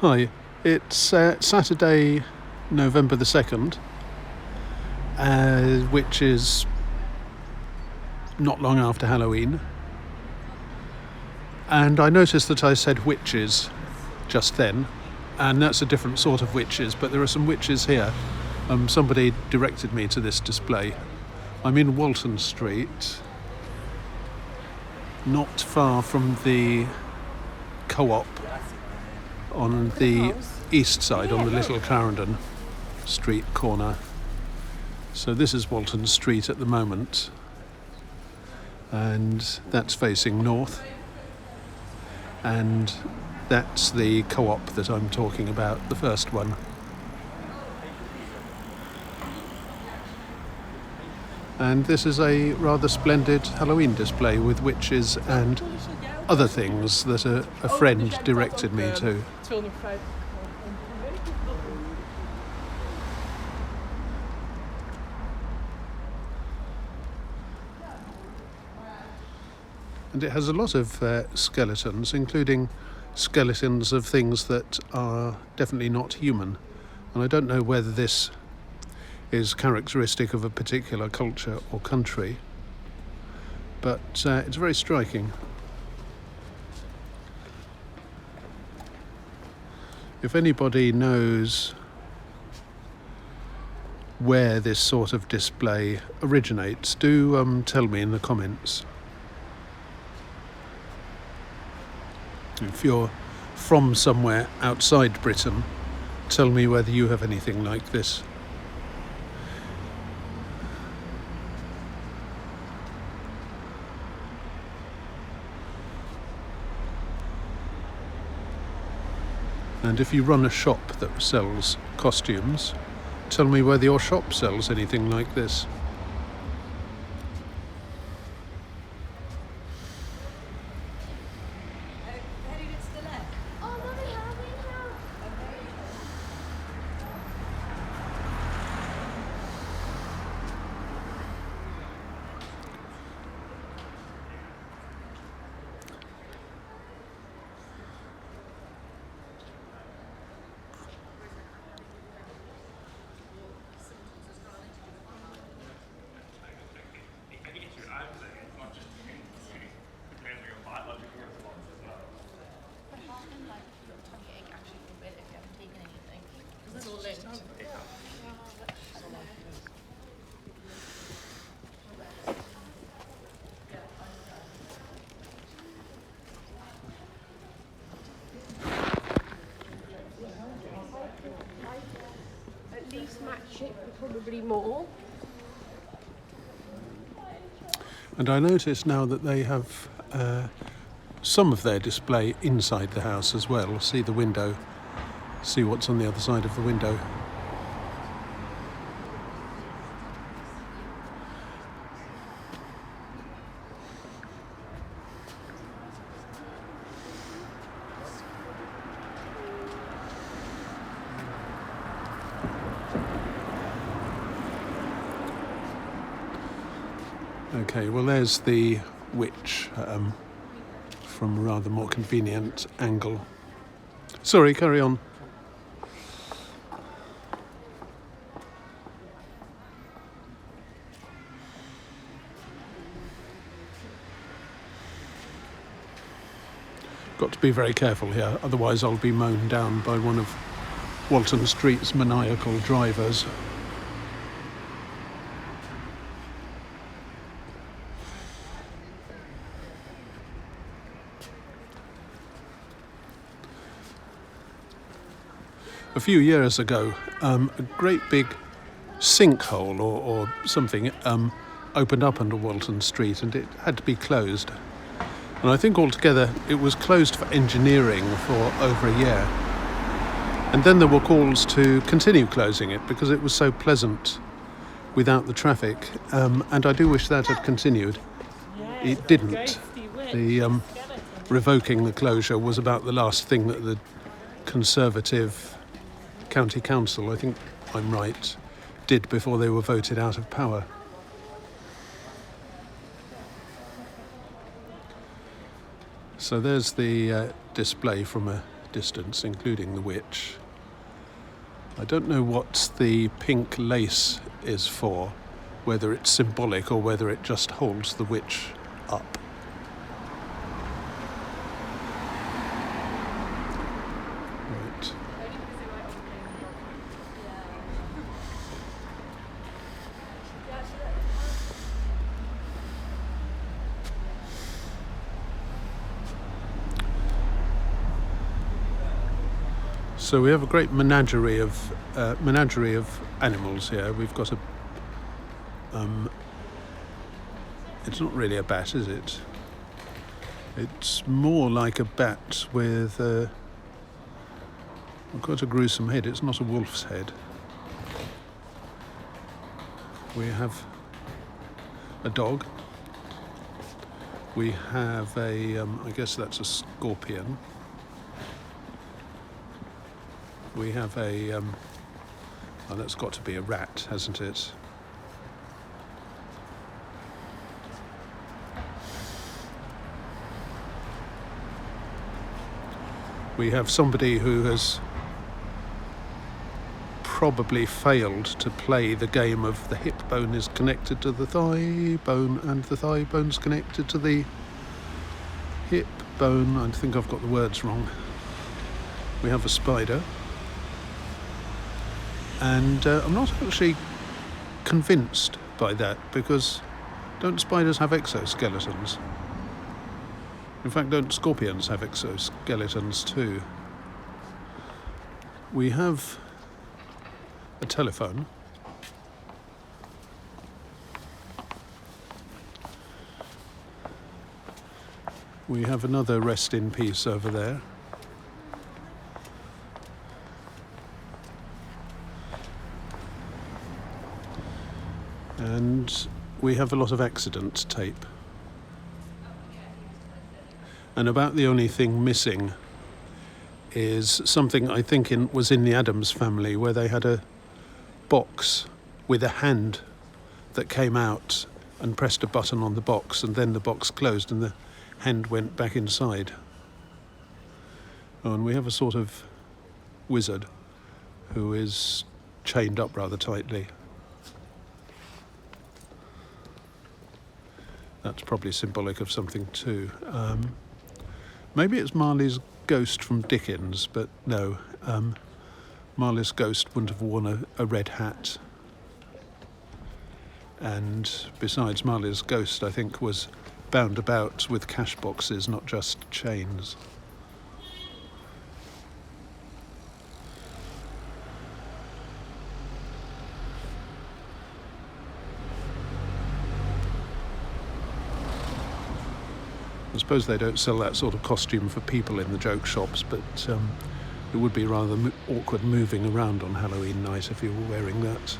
Hi, it's Saturday, November the 2nd, which is not long after Halloween. And I noticed that I said witches just then, and that's a different sort of witches, but there are some witches here. Somebody directed me to this display. I'm in Walton Street, not far from the co-op on the east side, on the Little Clarendon Street corner. So this is Walton Street at the moment, and that's facing north, and that's the co-op that I'm talking about, the first one. And this is a rather splendid Halloween display with witches and other things that a friend directed me to. And it has a lot of skeletons, including skeletons of things that are definitely not human. And I don't know whether this is characteristic of a particular culture or country, but it's very striking. If anybody knows where this sort of display originates, do tell me in the comments. If you're from somewhere outside Britain, tell me whether you have anything like this. And if you run a shop that sells costumes, tell me whether your shop sells anything like this. At least match it, probably more. And I notice now that they have some of their display inside the house as well. See the window, see what's on the other side of the window. Okay, well there's the witch from a rather more convenient angle. Sorry, carry on. Got to be very careful here, otherwise I'll be mown down by one of Walton Street's maniacal drivers. A few years ago, a great big sinkhole or something opened up under Walton Street, and it had to be closed. And I think altogether it was closed for engineering for over a year. And then there were calls to continue closing it because it was so pleasant without the traffic. And I do wish that had continued. It didn't. The revoking the closure was about the last thing that the Conservative County Council, I think I'm right, did before they were voted out of power. So there's the display from a distance, including the witch. I don't know what the pink lace is for, whether it's symbolic or whether it just holds the witch up. Right. So we have a great menagerie of animals here. We've got a it's not really a bat, is it? It's more like a bat with quite a gruesome head. It's not a wolf's head. We have a dog. We have a I guess that's a scorpion. We have a oh, that's got to be a rat, hasn't it? We have somebody who has probably failed to play the game of the hip bone is connected to the thigh bone and the thigh bone's connected to the hip bone. I think I've got the words wrong. We have a spider. And I'm not actually convinced by that, because don't spiders have exoskeletons? In fact, don't scorpions have exoskeletons too? We have a telephone. We have another rest in peace over there. And we have a lot of accident tape. And about the only thing missing is something I think was in the Addams Family, where they had a box with a hand that came out and pressed a button on the box, and then the box closed and the hand went back inside. Oh, and we have a sort of wizard who is chained up rather tightly. That's probably symbolic of something too. Maybe it's Marley's ghost from Dickens, but no. Marley's ghost wouldn't have worn a red hat. And besides, Marley's ghost, I think, was bound about with cash boxes, not just chains. I suppose they don't sell that sort of costume for people in the joke shops, but it would be rather awkward moving around on Halloween night if you were wearing that.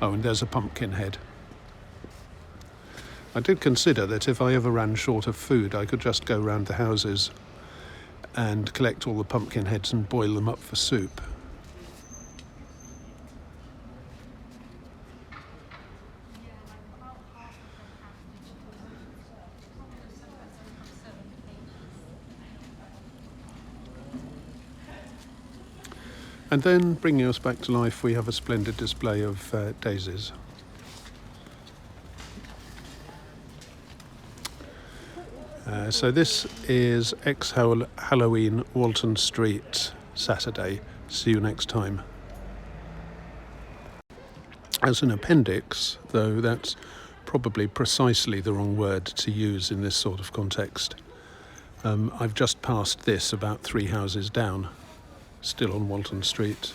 Oh, and there's a pumpkin head. I did consider that if I ever ran short of food, I could just go round the houses and collect all the pumpkin heads and boil them up for soup. And then, bringing us back to life, we have a splendid display of daisies. So this is ex-Halloween Walton Street, Saturday. See you next time. As an appendix, though that's probably precisely the wrong word to use in this sort of context, I've just passed this about 3 houses down, still on Walton Street.